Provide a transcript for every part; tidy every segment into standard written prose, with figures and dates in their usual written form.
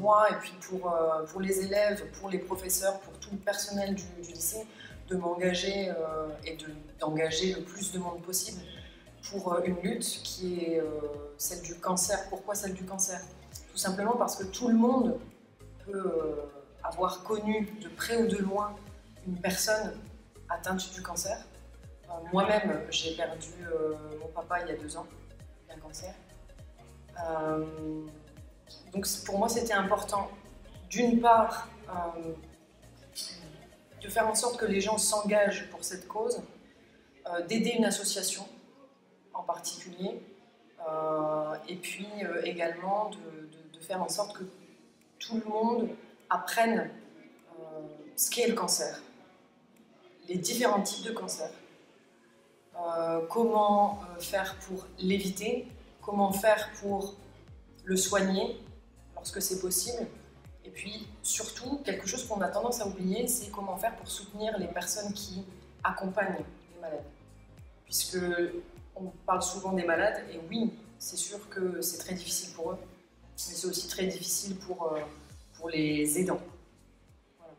moi et puis pour les élèves, pour les professeurs, pour tout le personnel du lycée, de m'engager et d'engager le plus de monde possible pour une lutte qui est celle du cancer. Pourquoi celle du cancer? Tout simplement parce que tout le monde peut avoir connu de près ou de loin une personne atteinte du cancer. Moi-même, j'ai perdu mon papa il y a 2 ans d'un cancer. Donc pour moi, c'était important, d'une part, de faire en sorte que les gens s'engagent pour cette cause, d'aider une association en particulier, et puis également de faire en sorte que tout le monde apprenne ce qu'est le cancer, les différents types de cancer, comment faire pour l'éviter, comment faire pour le soigner lorsque c'est possible, et puis surtout, quelque chose qu'on a tendance à oublier, c'est comment faire pour soutenir les personnes qui accompagnent les malades. Puisque on parle souvent des malades, et oui, c'est sûr que c'est très difficile pour eux, mais c'est aussi très difficile pour les aidants. Voilà.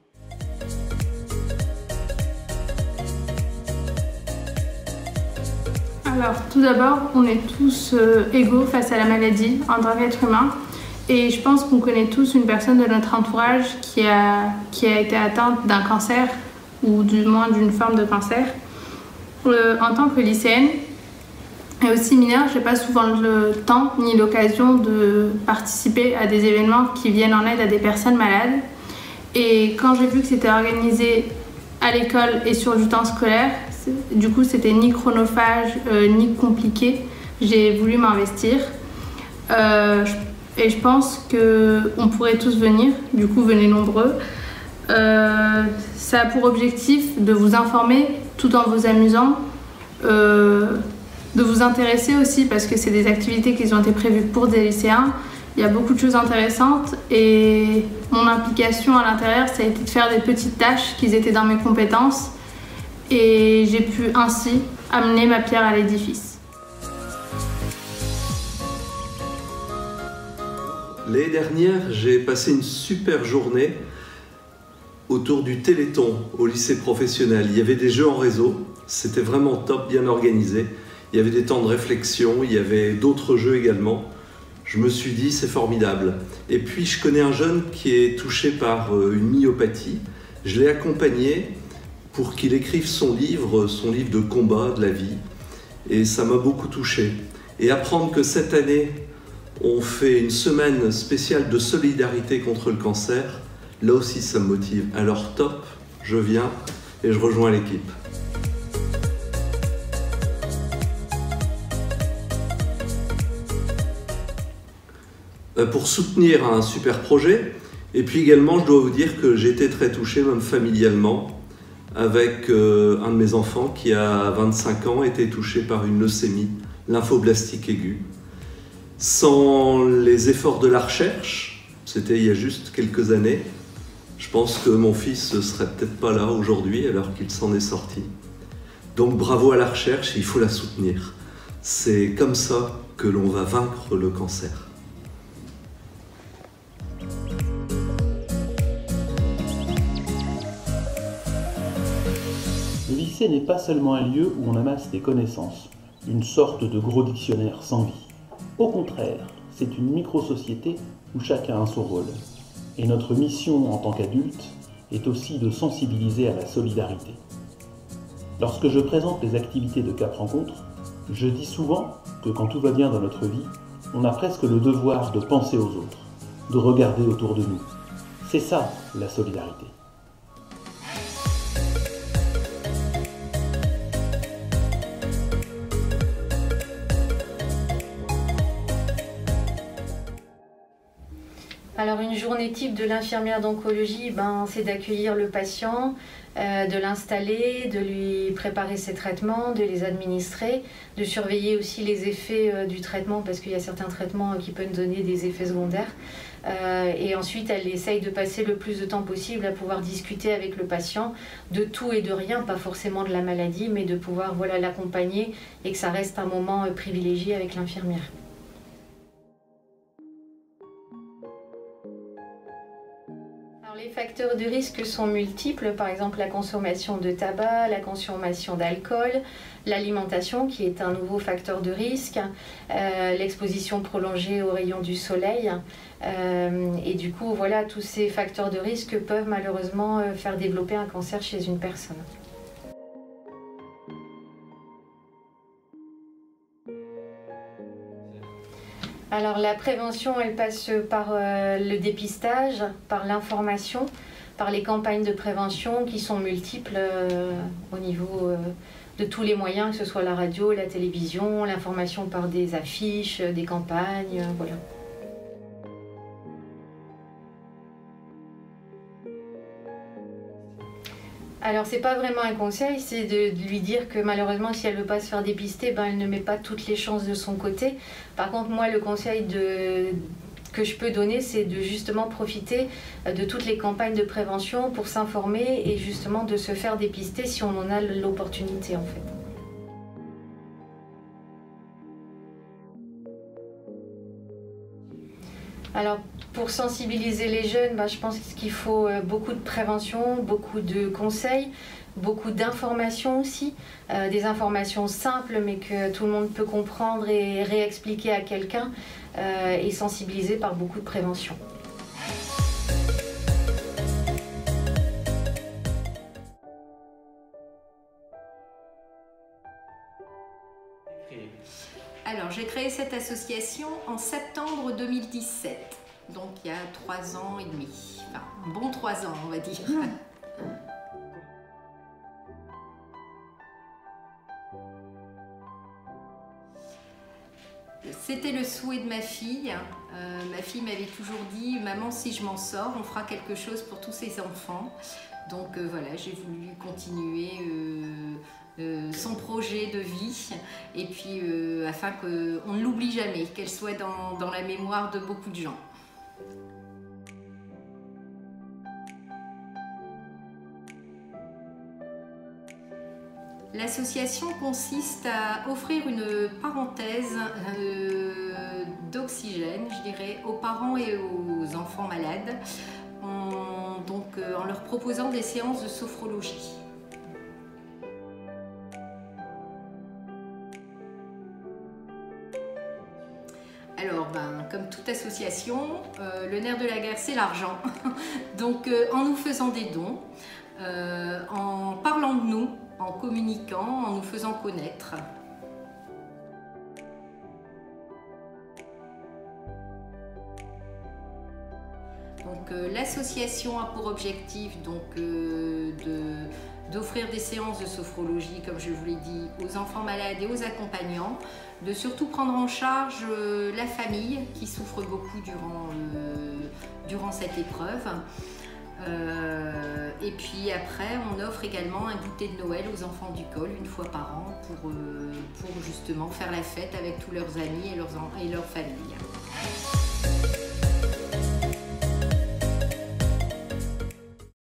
Alors, tout d'abord, on est tous égaux face à la maladie en tant qu'être humain. Et je pense qu'on connaît tous une personne de notre entourage qui a été atteinte d'un cancer, ou du moins d'une forme de cancer. En tant que lycéenne, et aussi mineure, je n'ai pas souvent le temps ni l'occasion de participer à des événements qui viennent en aide à des personnes malades. Et quand j'ai vu que c'était organisé à l'école et sur du temps scolaire, du coup c'était ni chronophage ni compliqué, j'ai voulu m'investir. Et je pense qu'on pourrait tous venir, du coup venez nombreux. Ça a pour objectif de vous informer tout en vous amusant, de vous intéresser aussi parce que c'est des activités qui ont été prévues pour des lycéens. Il y a beaucoup de choses intéressantes et mon implication à l'intérieur, ça a été de faire des petites tâches qui étaient dans mes compétences et j'ai pu ainsi amener ma pierre à l'édifice. L'année dernière, j'ai passé une super journée autour du Téléthon au lycée professionnel. Il y avait des jeux en réseau, c'était vraiment top, bien organisé. Il y avait des temps de réflexion, il y avait d'autres jeux également. Je me suis dit, c'est formidable. Et puis, je connais un jeune qui est touché par une myopathie. Je l'ai accompagné pour qu'il écrive son livre de combat de la vie. Et ça m'a beaucoup touché. Et apprendre que cette année, on fait une semaine spéciale de solidarité contre le cancer, là aussi ça me motive. Alors top, je viens et je rejoins l'équipe. Pour soutenir un super projet, et puis également je dois vous dire que j'ai été très touché, même familialement, avec un de mes enfants qui a 25 ans était touché par une leucémie lymphoblastique aiguë. Sans les efforts de la recherche, c'était il y a juste quelques années, je pense que mon fils ne serait peut-être pas là aujourd'hui alors qu'il s'en est sorti. Donc bravo à la recherche, il faut la soutenir. C'est comme ça que l'on va vaincre le cancer. Le lycée n'est pas seulement un lieu où on amasse des connaissances, une sorte de gros dictionnaire sans vie. Au contraire, c'est une micro-société où chacun a son rôle. Et notre mission en tant qu'adulte est aussi de sensibiliser à la solidarité. Lorsque je présente les activités de Cap Rencontre, je dis souvent que quand tout va bien dans notre vie, on a presque le devoir de penser aux autres, de regarder autour de nous. C'est ça, la solidarité. Alors une journée type de l'infirmière d'oncologie, c'est d'accueillir le patient, de l'installer, de lui préparer ses traitements, de les administrer, de surveiller aussi les effets du traitement parce qu'il y a certains traitements qui peuvent donner des effets secondaires. Et ensuite, elle essaye de passer le plus de temps possible à pouvoir discuter avec le patient de tout et de rien, pas forcément de la maladie, mais de pouvoir l'accompagner et que ça reste un moment privilégié avec l'infirmière. les facteurs de risque sont multiples, par exemple la consommation de tabac, la consommation d'alcool, l'alimentation qui est un nouveau facteur de risque, l'exposition prolongée aux rayons du soleil. Et du coup, voilà, tous ces facteurs de risque peuvent malheureusement faire développer un cancer chez une personne. Alors la prévention, elle passe par le dépistage, par l'information, par les campagnes de prévention qui sont multiples au niveau de tous les moyens, que ce soit la radio, la télévision, l'information par des affiches, des campagnes, voilà. Alors c'est pas vraiment un conseil, c'est de lui dire que malheureusement si elle veut pas se faire dépister, ben, elle ne met pas toutes les chances de son côté. Par contre moi le conseil que je peux donner, c'est de justement profiter de toutes les campagnes de prévention pour s'informer et justement de se faire dépister si on en a l'opportunité en fait. Alors, pour sensibiliser les jeunes, je pense qu'il faut beaucoup de prévention, beaucoup de conseils, beaucoup d'informations aussi, des informations simples mais que tout le monde peut comprendre et réexpliquer à quelqu'un et sensibiliser par beaucoup de prévention. Alors, j'ai créé cette association en septembre 2017, donc il y a 3 ans et demi, enfin, un bon 3 ans on va dire. C'était le souhait de ma fille. Ma fille m'avait toujours dit « Maman, si je m'en sors, on fera quelque chose pour tous ces enfants ». Donc voilà, j'ai voulu continuer son projet de vie et puis afin qu'on ne l'oublie jamais, qu'elle soit dans la mémoire de beaucoup de gens. L'association consiste à offrir une parenthèse d'oxygène, je dirais, aux parents et aux enfants malades, en leur proposant des séances de sophrologie. Alors, comme toute association, le nerf de la guerre, c'est l'argent. Donc, en nous faisant des dons, en parlant de nous, en communiquant, en nous faisant connaître. Donc l'association a pour objectif d'offrir des séances de sophrologie, comme je vous l'ai dit, aux enfants malades et aux accompagnants, de surtout prendre en charge la famille qui souffre beaucoup durant cette épreuve. Et puis après, on offre également un goûter de Noël aux enfants du col une fois par an pour justement faire la fête avec tous leurs amis et leurs familles.